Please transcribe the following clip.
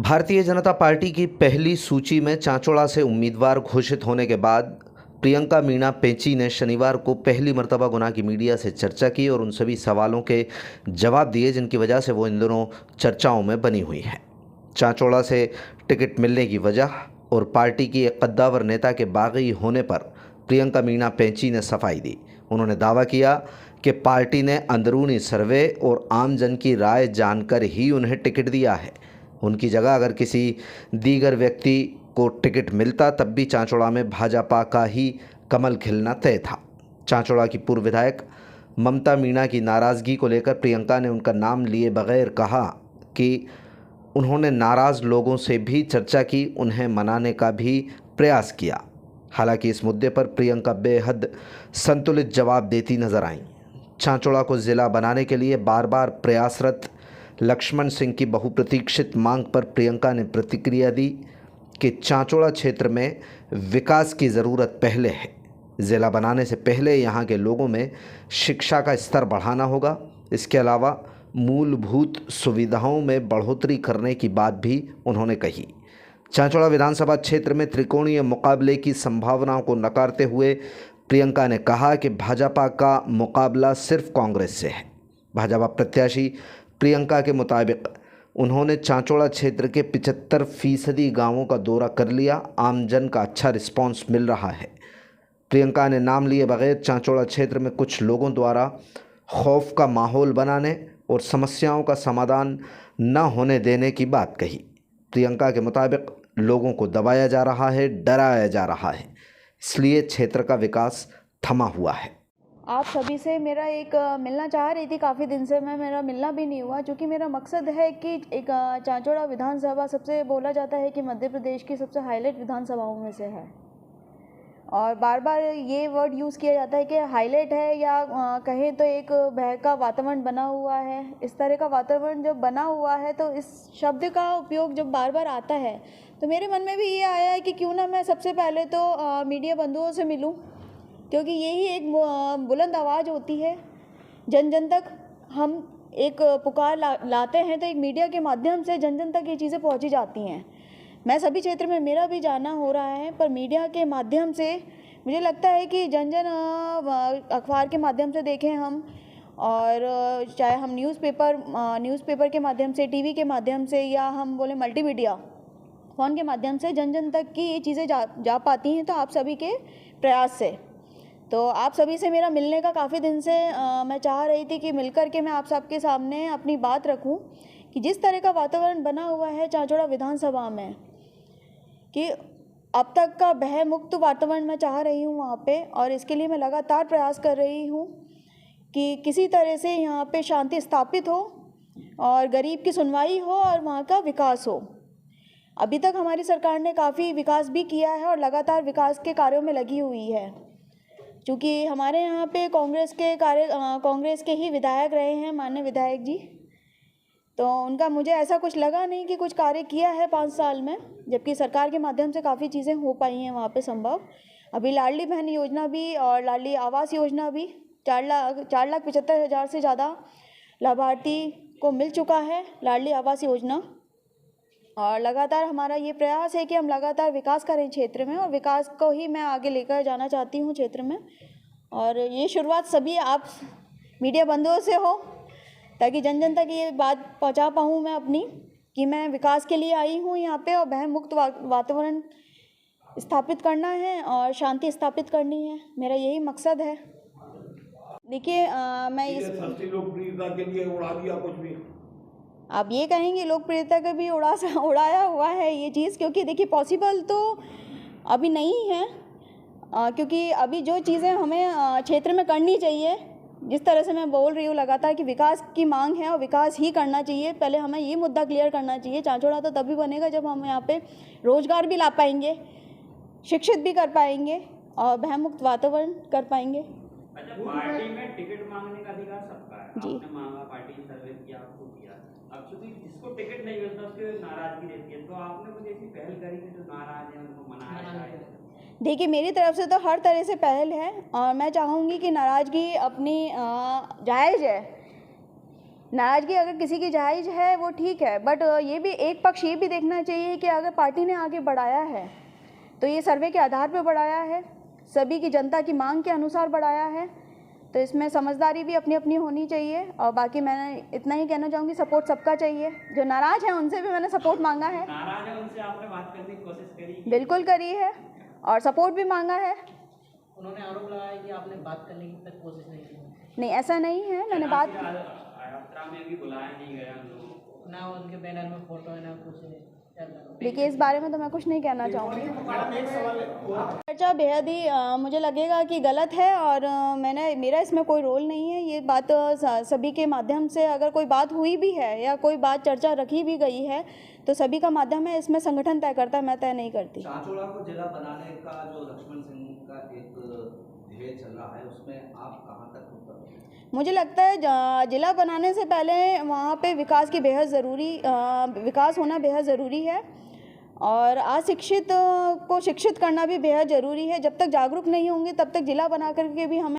Bharatiya Janata party की पहली सूची में चांचौड़ा से उम्मीदवार घोषित होने के बाद प्रियंका मीणा पेंची ने शनिवार को पहली मर्तबा गुना की मीडिया से चर्चा की और उन सभी सवालों के जवाब दिए जिनकी वजह से वो इन दिनों चर्चाओं में बनी हुई है। चांचौड़ा से टिकट मिलने की वजह और पार्टी की एक कद्दावर नेता के बागी होने पर प्रियंका मीणा पेंची ने सफाई दी। उन्होंने दावा किया कि पार्टी ने अंदरूनी सर्वे और आम जन की राय जानकर ही उन्हें टिकट दिया है। उनकी जगह अगर किसी दीगर व्यक्ति को टिकट मिलता तब भी चांचौड़ा में भाजपा का ही कमल खिलना तय था। चांचौड़ा की पूर्व विधायक ममता मीणा की नाराज़गी को लेकर प्रियंका ने उनका नाम लिए बगैर कहा कि उन्होंने नाराज़ लोगों से भी चर्चा की, उन्हें मनाने का भी प्रयास किया। हालांकि इस मुद्दे पर प्रियंका बेहद संतुलित जवाब देती नजर आईं। चांचौड़ा को ज़िला बनाने के लिए बार बार प्रयासरत लक्ष्मण सिंह की बहुप्रतीक्षित मांग पर प्रियंका ने प्रतिक्रिया दी कि चांचौड़ा क्षेत्र में विकास की ज़रूरत पहले है। ज़िला बनाने से पहले यहाँ के लोगों में शिक्षा का स्तर बढ़ाना होगा। इसके अलावा मूलभूत सुविधाओं में बढ़ोतरी करने की बात भी उन्होंने कही। चांचौड़ा विधानसभा क्षेत्र में त्रिकोणीय मुकाबले की संभावनाओं को नकारते हुए प्रियंका ने कहा कि भाजपा का मुकाबला सिर्फ कांग्रेस से है। भाजपा प्रत्याशी प्रियंका के मुताबिक उन्होंने चांचौड़ा क्षेत्र के 75% गांवों का दौरा कर लिया। आमजन का अच्छा रिस्पांस मिल रहा है। प्रियंका ने नाम लिए बगैर चांचौड़ा क्षेत्र में कुछ लोगों द्वारा खौफ का माहौल बनाने और समस्याओं का समाधान न होने देने की बात कही। प्रियंका के मुताबिक लोगों को दबाया जा रहा है, डराया जा रहा है, इसलिए क्षेत्र का विकास थमा हुआ है। आप सभी से मेरा एक मिलना चाह रही थी, काफ़ी दिन से मेरा मिलना भी नहीं हुआ, क्योंकि मेरा मकसद है कि एक चांचौड़ा विधानसभा सबसे बोला जाता है कि मध्य प्रदेश की सबसे हाईलाइट विधानसभाओं में से है। और बार बार ये वर्ड यूज़ किया जाता है कि हाईलाइट है, या कहें तो एक भय का वातावरण बना हुआ है। इस तरह का वातावरण जब बना हुआ है तो इस शब्द का उपयोग जब बार बार आता है तो मेरे मन में भी ये आया है कि क्यों ना मैं सबसे पहले तो मीडिया बंधुओं से मिलूँ, क्योंकि यही एक बुलंद आवाज़ होती है। जन जन तक हम एक पुकार लाते हैं तो एक मीडिया के माध्यम से जन जन तक ये चीज़ें पहुंची जाती हैं। मैं सभी क्षेत्र में मेरा भी जाना हो रहा है, पर मीडिया के माध्यम से मुझे लगता है कि जन जन अखबार के माध्यम से देखें हम, और चाहे हम न्यूज़पेपर के माध्यम से, टीवी के माध्यम से, या हम बोले मल्टीमीडिया फ़ोन के माध्यम से जन जन तक की ये चीज़ें जा पाती हैं। तो आप सभी के प्रयास से, तो आप सभी से मेरा मिलने का काफ़ी दिन से मैं चाह रही थी कि मिलकर के मैं आप सबके सामने अपनी बात रखूं कि जिस तरह का वातावरण बना हुआ है चांचौड़ा विधानसभा में, कि अब तक का भय मुक्त वातावरण मैं चाह रही हूं वहाँ पे, और इसके लिए मैं लगातार प्रयास कर रही हूं कि किसी तरह से यहाँ पे शांति स्थापित हो और गरीब की सुनवाई हो और वहाँ का विकास हो। अभी तक हमारी सरकार ने काफ़ी विकास भी किया है और लगातार विकास के कार्यों में लगी हुई है। चूँकि हमारे यहाँ पे कांग्रेस के ही विधायक रहे हैं, माननीय विधायक जी, तो उनका मुझे ऐसा कुछ लगा नहीं कि कुछ कार्य किया है 5 साल में, जबकि सरकार के माध्यम से काफ़ी चीज़ें हो पाई हैं वहाँ पे संभव। अभी लाडली बहन योजना भी और लाडली आवास योजना भी 4,75,000 से ज़्यादा लाभार्थी को मिल चुका है लाडली आवास योजना। और लगातार हमारा ये प्रयास है कि हम लगातार विकास करें क्षेत्र में, और विकास को ही मैं आगे लेकर जाना चाहती हूँ क्षेत्र में। और ये शुरुआत सभी आप मीडिया बंधुओं से हो, ताकि जन जन तक ये बात पहुँचा पाऊँ मैं अपनी, कि मैं विकास के लिए आई हूँ यहाँ पे और भय मुक्त वातावरण स्थापित करना है और शांति स्थापित करनी है। मेरा यही मकसद है। देखिए मैं इस लोकप्रियता के लिए उड़ा दिया कुछ भी, आप ये कहेंगे लोकप्रियता का भी उड़ाया हुआ है ये चीज़, क्योंकि देखिए पॉसिबल तो अभी नहीं है, क्योंकि अभी जो चीज़ें हमें क्षेत्र में करनी चाहिए, जिस तरह से मैं बोल रही हूँ लगातार कि विकास की मांग है और विकास ही करना चाहिए। पहले हमें ये मुद्दा क्लियर करना चाहिए। चांचौड़ा तो तभी बनेगा जब हम यहाँ पे रोजगार भी ला पाएंगे, शिक्षित भी कर पाएंगे और भयमुक्त वातावरण कर पाएंगे। अच्छा, पार्टी में टिकट मांगने का अधिकार सबका है। जी, आपने मांगा, पार्टी ने सर्वे किया, आपको दिया। अब चूंकि जिसको टिकट नहीं मिलता उसकी नाराजगी रहती है, तो आपने कुछ ऐसी पहल करी कि जो नाराज है उनको मनाया जाए? देखिए मेरी तरफ से तो हर तरह से पहल है, और मैं चाहूँगी कि नाराज़गी अपनी जायज़ है, नाराज़गी अगर किसी की जायज़ है वो ठीक है, बट ये भी एक पक्ष ये भी देखना चाहिए कि अगर पार्टी ने आगे बढ़ाया है तो ये सर्वे के आधार पर बढ़ाया है, सभी की जनता की मांग के अनुसार बढ़ाया है, तो इसमें समझदारी भी अपनी अपनी होनी चाहिए। और बाकी मैं इतना ही कहना चाहूँगी, सपोर्ट सबका चाहिए। जो नाराज़ हैं उनसे भी मैंने सपोर्ट मांगा है, नाराज है उनसे आपने बात करने की कोशिश करी? बिल्कुल करी है और सपोर्ट भी मांगा है। उन्होंने आरोप लगाया कि आपने बात करने की तक कोशिश नहीं की। नहीं, ऐसा नहीं है, मैंने बात यात्रा में भी बुलाया नहीं गया उन लोगों को। ना उनके बैनर में फोटो है ना कुछ है। देखिए, इस बारे में तो मैं कुछ नहीं कहना चाहूँगी। चर्चा बेहद ही मुझे लगेगा कि गलत है और मेरा इसमें कोई रोल नहीं है। ये बात सभी के माध्यम से अगर कोई बात हुई भी है या कोई बात चर्चा रखी भी गई है तो सभी का माध्यम है, इसमें संगठन तय करता है, मैं तय नहीं करती। चांचोड़ा को जिला बनाने का जो लक्ष्मण सिंह का एक ध्येय चल रहा है उसमें आप कहाँ तक मुझे लगता है जिला बनाने से पहले वहाँ पे विकास होना बेहद ज़रूरी है और अशिक्षित को शिक्षित करना भी बेहद ज़रूरी है। जब तक जागरूक नहीं होंगे तब तक जिला बना करके भी हमें